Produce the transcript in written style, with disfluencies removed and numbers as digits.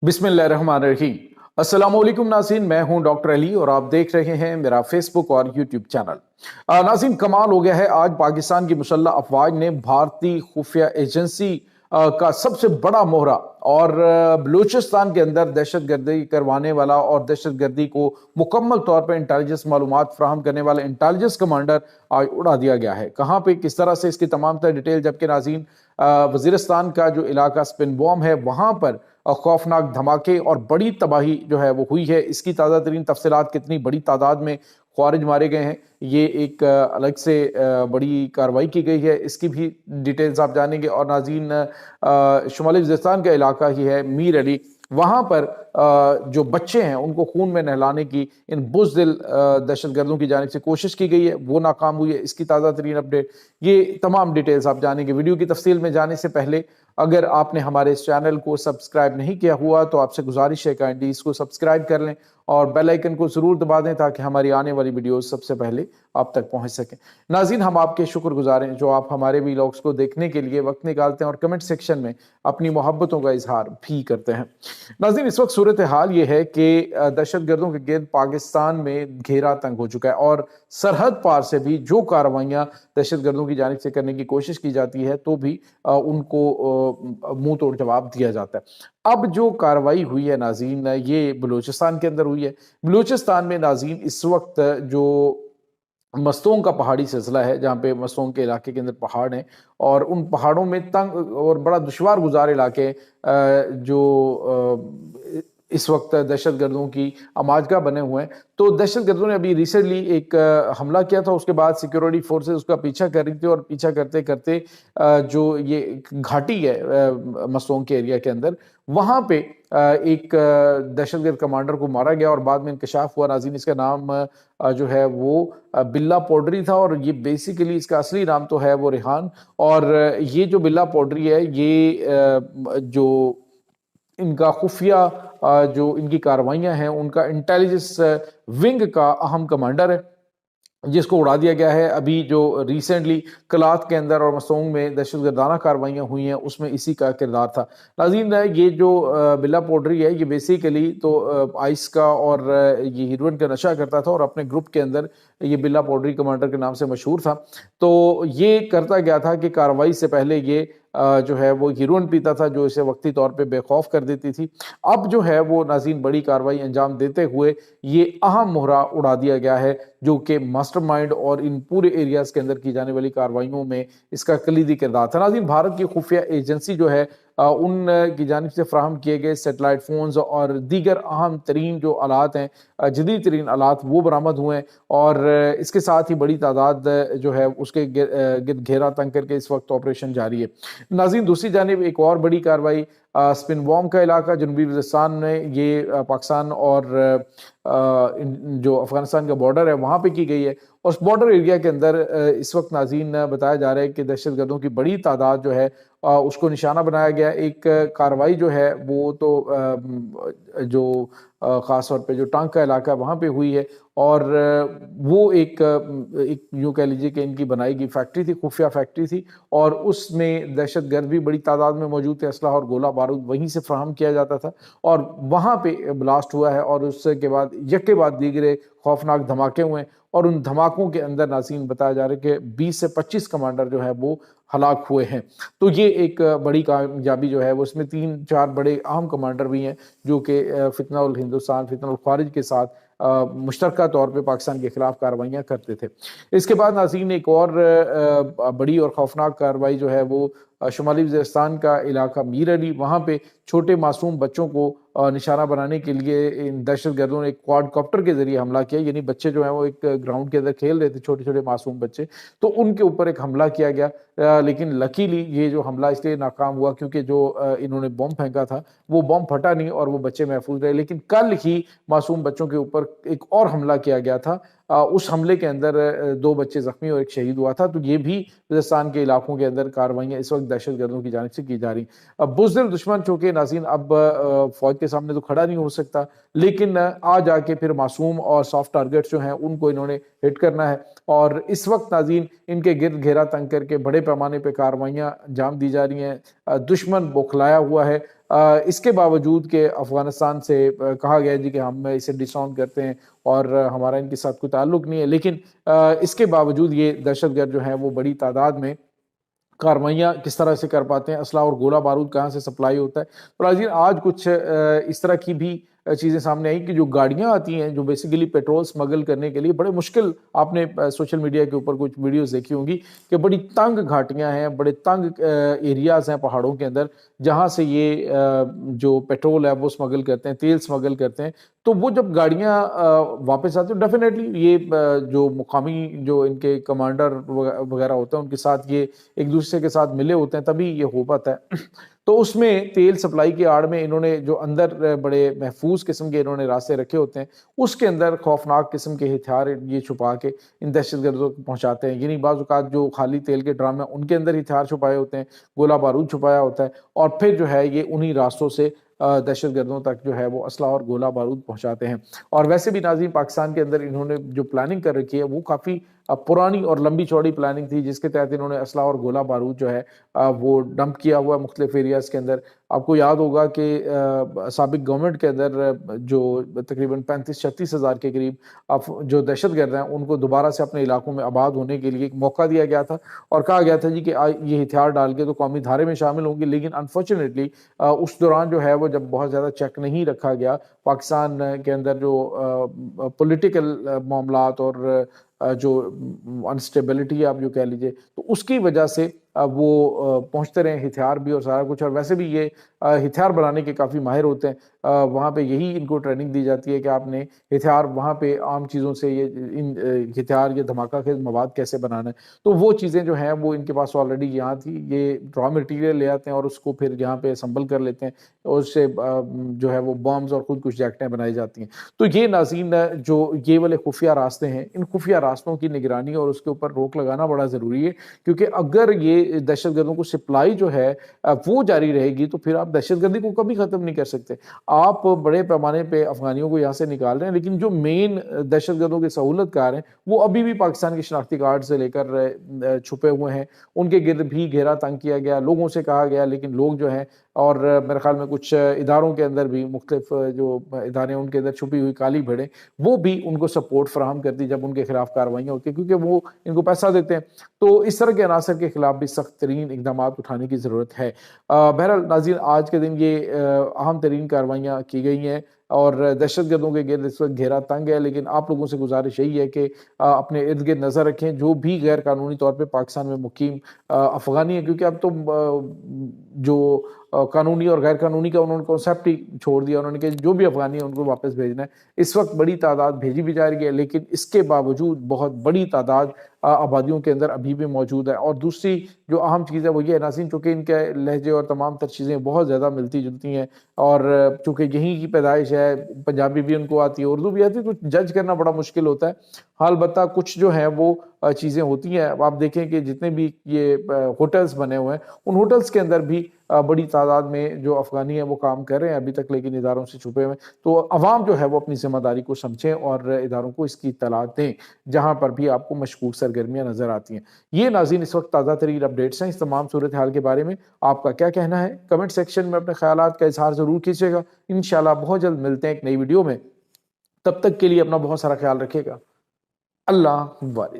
बिस्मिल्लाहिर्रहमानिर्रहीम। अस्सलाम वालेकुम नाज़रीन, मैं हूं डॉक्टर अली और आप देख रहे हैं मेरा फेसबुक और यूट्यूब चैनल। नाज़रीन, कमाल हो गया है। आज पाकिस्तान की मुसल्लह अफवाज ने भारतीय खुफिया एजेंसी का सबसे बड़ा मोहरा और बलूचिस्तान के अंदर दहशत गर्दी करवाने वाला और दहशत गर्दी को मुकम्मल तौर पर इंटेलिजेंस मालूमात फराहम करने वाला इंटेलिजेंस कमांडर आज उड़ा दिया गया है। कहाँ पे, किस तरह से, इसकी तमाम तर डिटेल। जबकि नाज़रीन, वजीरिस्तान का जो इलाका स्पिन बॉम है वहां पर खौफनाक धमाके और बड़ी तबाही जो है वो हुई है। इसकी ताज़ा तरीन तफसीलात, कितनी बड़ी तादाद में ख्वारिज मारे गए हैं, ये एक अलग से बड़ी कार्रवाई की गई है, इसकी भी डिटेल्स आप जानेंगे। और नाज़रीन, शुमाली वज़ीरिस्तान का इलाका ही है मीर अली, वहाँ पर जो बच्चे हैं उनको खून में नहलाने की इन बुज़दिल दहशतगर्दों की जानिब से कोशिश की गई है, वो नाकाम हुई है। इसकी ताज़ा तरीन अपडेट, ये तमाम डिटेल्स आप जानेंगे। वीडियो की तफसील में जाने से पहले अगर आपने हमारे इस चैनल को सब्सक्राइब नहीं किया हुआ तो आपसे गुजारिश है काइंडली इसको सब्सक्राइब कर लें और बेल आइकन को ज़रूर दबा दें ताकि हमारी आने वाली वीडियोस सबसे पहले आप तक पहुंच सकें। नाज़रीन, हम आपके शुक्रगुजार हैं जो आप हमारे व्लॉग्स को देखने के लिए वक्त निकालते हैं और कमेंट सेक्शन में अपनी मोहब्बतों का इजहार भी करते हैं। नाज़रीन, इस वक्त सूरत हाल ये है कि दहशतगर्दों के गिर्द पाकिस्तान में घेरा तंग हो चुका है और सरहद पार से भी जो कार्रवाइयाँ दहशतगर्दों की जानिब से करने की कोशिश की जाती है तो भी उनको मुंह तोड़ जवाब दिया जाता है। अब जो कार्रवाई हुई है नाज़रीन, ये बलूचिस्तान के अंदर हुई है। बलूचिस्तान में नाज़रीन इस वक्त जो मस्तोंग का पहाड़ी सिलसिला है, जहाँ पे मस्तोंग के इलाके के अंदर पहाड़ हैं और उन पहाड़ों में तंग और बड़ा दुश्वार गुजार इलाके जो इस वक्त दहशतगर्दों की आमाजगाह बने हुए हैं। तो दहशतगर्दों ने अभी रिसेंटली एक हमला किया था, उसके बाद सिक्योरिटी फोर्सेस उसका पीछा कर रही थी और पीछा करते करते जो ये घाटी है मस्तोंग के एरिया के अंदर, वहां पे एक दहशतगर्द कमांडर को मारा गया और बाद में इंकशाफ हुआ नाज़रीन इसका नाम जो है वो बिल्ला पौडरी था। और ये बेसिकली इसका असली नाम तो है वो रेहान। और ये जो बिल्ला पौडरी है ये जो इनका खुफिया जो इनकी कार्रवाइयां हैं उनका इंटेलिजेंस विंग का अहम कमांडर है, जिसको उड़ा दिया गया है। अभी जो रिसेंटली कलात के अंदर और मस्तोंग में दहशतगर्दाना कार्रवाइयाँ हुई हैं उसमें इसी का किरदार था। नाज़रीन, ये जो बिल्ला पौडरी है ये बेसिकली तो आइस का और ये हीरोइन का नशा करता था और अपने ग्रुप के अंदर ये बिल्ला पौडरी कमांडर के नाम से मशहूर था। तो ये करता गया था कि कार्रवाई से पहले ये जो है वो हीरोइन पीता था जो इसे वक्ती तौर पे बेखौफ कर देती थी। अब जो है वो नाज़रीन बड़ी कार्रवाई अंजाम देते हुए ये अहम मोहरा उड़ा दिया गया है जो कि मास्टरमाइंड और इन पूरे एरियाज के अंदर की जाने वाली कार्रवाइयों में इसका कलीदी किरदार था। नाज़रीन, भारत की खुफिया एजेंसी जो है उन की जानिब से फ्राहम किए गए सेटेलाइट फोन्स और दीगर अहम तरीन जो आलात हैं, जदीद तरीन आलात, वो बरामद हुए हैं। और इसके साथ ही बड़ी तादाद जो है उसके गिर्द घेरा तंग करके इस वक्त ऑपरेशन जारी है। नाज़रीन, दूसरी जानिब एक और बड़ी कार्रवाई स्पिन बॉम का इलाका जनूबी वज़ीरिस्तान में, ये पाकिस्तान और जो अफगानिस्तान का बॉर्डर है वहाँ पे की गई है। और उस बॉर्डर एरिया के अंदर इस वक्त नाज़रीन बताया जा रहा है कि दहशतगर्दों की बड़ी तादाद जो है उसको निशाना बनाया गया। एक कार्रवाई जो है वो तो जो ख़ास तौर पे जो टांग का इलाका वहाँ पे हुई है और वो एक यूँ कह लीजिए कि इनकी बनाई गई फैक्ट्री थी, खुफिया फैक्ट्री थी और उसमें दहशतगर्द भी बड़ी तादाद में मौजूद थे। असलहा और गोला बारूद वहीं से फ्राहम किया जाता था और वहाँ पे ब्लास्ट हुआ है और उसके बाद यके बाद दीगरे खौफनाक धमाके हुए और उन धमाकों के अंदर नाज़रीन बताया जा रहा है कि 20 से 25 कमांडर जो है वो हलाक हुए हैं। तो ये एक बड़ी कामयाबी जो है वो, इसमें 3-4 बड़े अहम कमांडर भी हैं जो कि फितना उल हिंदुस्तान, फितना उल खारिज के साथ मुश्तरका तौर पे पाकिस्तान के खिलाफ कार्रवाइयाँ करते थे। इसके बाद नाज़रीन एक और बड़ी और खौफनाक कार्रवाई जो है वो शुमाली वज़ीरिस्तान का इलाका मीर अली, वहाँ पे छोटे मासूम बच्चों को निशाना बनाने के लिए इन दहशतगर्दों ने एक क्वाडकॉप्टर के जरिए हमला किया। यानी बच्चे जो हैं वो एक ग्राउंड के अंदर खेल रहे थे, छोटे छोटे मासूम बच्चे, तो उनके ऊपर एक हमला किया गया। लेकिन लकीली ये जो हमला इसलिए नाकाम हुआ क्योंकि जो इन्होंने बम फेंका था वो बम फटा नहीं और वो बच्चे महफूज रहे। लेकिन कल ही मासूम बच्चों के ऊपर एक और हमला किया गया था। उस हमले के अंदर 2 बच्चे जख्मी और एक शहीद हुआ था। तो ये भी वज़ीरिस्तान के इलाकों के अंदर कार्रवाइयाँ इस वक्त दहशतगर्दों की जानिब से की जा रही। अब बुज़दिल दुश्मन चूंकि नाज़रीन अब फौज के सामने तो खड़ा नहीं हो सकता, लेकिन आ जाके फिर मासूम और सॉफ्ट टारगेट्स जो हैं उनको इन्होंने हिट करना है। और इस वक्त नाज़रीन इनके गिर्द घेरा तंग करके बड़े पैमाने पर कार्रवाइयाँ अंजाम दी जा रही हैं। दुश्मन बौखलाया हुआ है। اس کے باوجود کہ افغانستان سے کہا گیا جی کہ ہم اسے ڈس آن کرتے ہیں اور ہمارا ان کے ساتھ کوئی تعلق نہیں ہے، لیکن اس کے باوجود یہ دہشت گرد جو ہیں وہ بڑی تعداد میں کارروائیاں کس طرح سے کر پاتے ہیں، اسلحہ اور گولہ بارود کہاں سے سپلائی ہوتا ہے۔ تو ناظرین آج کچھ اس طرح کی بھی چیزیں سامنے آئی کہ جو گاڑیاں آتی ہیں جو بیسیکلی پیٹرول سمگل کرنے کے لیے، بڑے مشکل، آپ نے سوشل میڈیا کے اوپر کچھ ویڈیوز دیکھی ہوں گی کہ بڑی تنگ گھاٹیاں ہیں، بڑے تنگ ایریاز ہیں پہاڑوں کے اندر، جہاں سے یہ جو پیٹرول ہے وہ سمگل کرتے ہیں، تیل سمگل کرتے ہیں۔ تو وہ جب گاڑیاں واپس آتی ہیں ڈیفینیٹلی یہ جو مقامی جو ان کے کمانڈر وغیرہ ہوتے ہیں ان کے ساتھ یہ ایک دوسرے کے ساتھ ملے ہوتے ہیں، تبھی یہ ہو پاتا ہے۔ تو اس میں تیل سپلائی کی آڑ میں انہوں نے جو اندر بڑے محفوظ قسم کے انہوں نے راستے رکھے ہوتے ہیں، اس کے اندر خوفناک قسم کے ہتھیار یہ چھپا کے ان دہشت گردوں کو پہنچاتے ہیں۔ یعنی بعض اوقات جو خالی تیل کے ڈرام ہیں ان کے اندر ہتھیار چھپائے ہوتے ہیں، گولہ بارود چھپایا ہوتا ہے، اور پھر جو ہے یہ انہی راستوں سے دہشت گردوں تک جو ہے وہ اسلحہ اور گولہ بارود پہنچاتے ہیں۔ اور ویسے بھی ناظرین پاکستان کے اندر انہوں نے جو پلاننگ کر رکھی ہے وہ کافی پرانی اور لمبی چوڑی پلاننگ تھی، جس کے تحت انہوں نے اسلحہ اور گولہ بارود جو ہے وہ ڈمپ کیا ہوا ہے مختلف ایریاز کے اندر۔ آپ کو یاد ہوگا کہ سابق گورنمنٹ کے اندر جو تقریباً 35-36 ہزار کے قریب جو دہشت گرد ہیں ان کو دوبارہ سے اپنے علاقوں میں آباد ہونے کے لیے ایک موقع دیا گیا تھا، اور کہا گیا تھا جی کہ یہ ہتھیار ڈال کے تو قومی دھارے میں شامل ہوں گے، لیکن انفارچونیٹلی اس دوران جو ہے وہ جب بہت زیادہ چیک نہیں رکھا گیا پاکستان کے اندر، جو پولیٹیکل معاملات اور جو انسٹیبلٹی آپ جو کہہ لیجئے، تو اس کی وجہ سے وہ پہنچتے رہے ہتھیار بھی اور سارا کچھ۔ اور ویسے بھی یہ ہتھیار بنانے کے کافی ماہر ہوتے ہیں، وہاں پہ یہی ان کو ٹریننگ دی جاتی ہے کہ آپ نے ہتھیار وہاں پہ عام چیزوں سے ان ہتھیار یا دھماکہ خیز مواد کیسے بنانا ہے۔ تو وہ چیزیں جو ہیں وہ ان کے پاس آلریڈی یہاں تھی، یہ را مٹیریل لے آتے ہیں اور اس کو پھر یہاں پہ اسمبل کر لیتے ہیں، اور اس سے جو ہے وہ بامز اور خود کچھ جیکٹیں بنائی جاتی ہیں۔ تو یہ ناظرین جو یہ والے خفیہ راستے ہیں، ان خفیہ راستوں کی نگرانی اور اس کے اوپر روک لگانا بڑا ضروری ہے، کیونکہ اگر یہ دہشت گردوں کو سپلائی جو ہے وہ جاری رہے گی تو پھر آپ دہشت گردی کو کبھی ختم نہیں کر سکتے۔ آپ بڑے پیمانے پہ افغانیوں کو یہاں سے نکال رہے ہیں، لیکن جو مین دہشت گردوں کے سہولت کار ہیں وہ ابھی بھی پاکستان کے شناختی کارڈ سے لے کر چھپے ہوئے ہیں، ان کے گرد بھی گھیرا تنگ کیا گیا، لوگوں سے کہا گیا، لیکن لوگ جو ہیں، اور میرے خیال میں کچھ اداروں کے اندر بھی، مختلف جو ادارے ان کے اندر چھپی ہوئی کالی بھیڑیں، وہ بھی ان کو سپورٹ فراہم کرتی جب ان کے خلاف کارروائیاں ہوتی ہیں، کیونکہ وہ ان کو پیسہ دیتے ہیں۔ تو اس طرح کے عناصر کے خلاف بھی سخت ترین اقدامات اٹھانے کی ضرورت ہے۔ بہرحال ناظرین آج کے دن یہ اہم ترین کارروائیاں کی گئی ہیں، اور دہشت گردوں کے گرد اس وقت گھیرا تنگ ہے، لیکن آپ لوگوں سے گزارش یہی ہے کہ اپنے ارد گرد نظر رکھیں، جو بھی غیر قانونی طور پہ پاکستان میں مقیم افغانی ہیں، کیونکہ اب تو جو قانونی اور غیر قانونی کا انہوں نے کانسیپٹ ہی چھوڑ دیا، انہوں نے کہ جو بھی افغانی ہیں ان کو واپس بھیجنا ہے۔ اس وقت بڑی تعداد بھیجی بھی جا رہی ہے، لیکن اس کے باوجود بہت بڑی تعداد آبادیوں کے اندر ابھی بھی موجود ہے۔ اور دوسری جو اہم چیز ہے وہ یہ ہے ناظرین، چونکہ ان کے لہجے اور تمام تر چیزیں بہت زیادہ ملتی جلتی ہیں، اور چونکہ یہیں کی پیدائش ہے، پنجابی بھی ان کو آتی ہے، اردو بھی آتی ہے، تو جج کرنا بڑا مشکل ہوتا ہے۔ البتہ کچھ جو ہیں وہ چیزیں ہوتی ہیں، آپ دیکھیں کہ جتنے بھی یہ ہوٹلز بنے ہوئے ہیں ان ہوٹلز کے اندر بھی بڑی تعداد میں جو افغانی ہیں وہ کام کر رہے ہیں ابھی تک، لیکن اداروں سے چھپے ہوئے ہیں۔ تو عوام جو ہے وہ اپنی ذمہ داری کو سمجھیں اور اداروں کو اس کی اطلاع دیں جہاں پر بھی آپ کو مشکوک سرگرمیاں نظر آتی ہیں۔ یہ ناظرین اس وقت تازہ ترین اپڈیٹس ہیں۔ اس تمام صورتحال کے بارے میں آپ کا کیا کہنا ہے؟ کمنٹ سیکشن میں اپنے خیالات کا اظہار ضرور کیجیے گا۔ انشاءاللہ بہت جلد ملتے ہیں ایک نئی ویڈیو میں، تب تک کے لیے اپنا بہت سارا خیال رکھیے گا۔ اللہ حافظ۔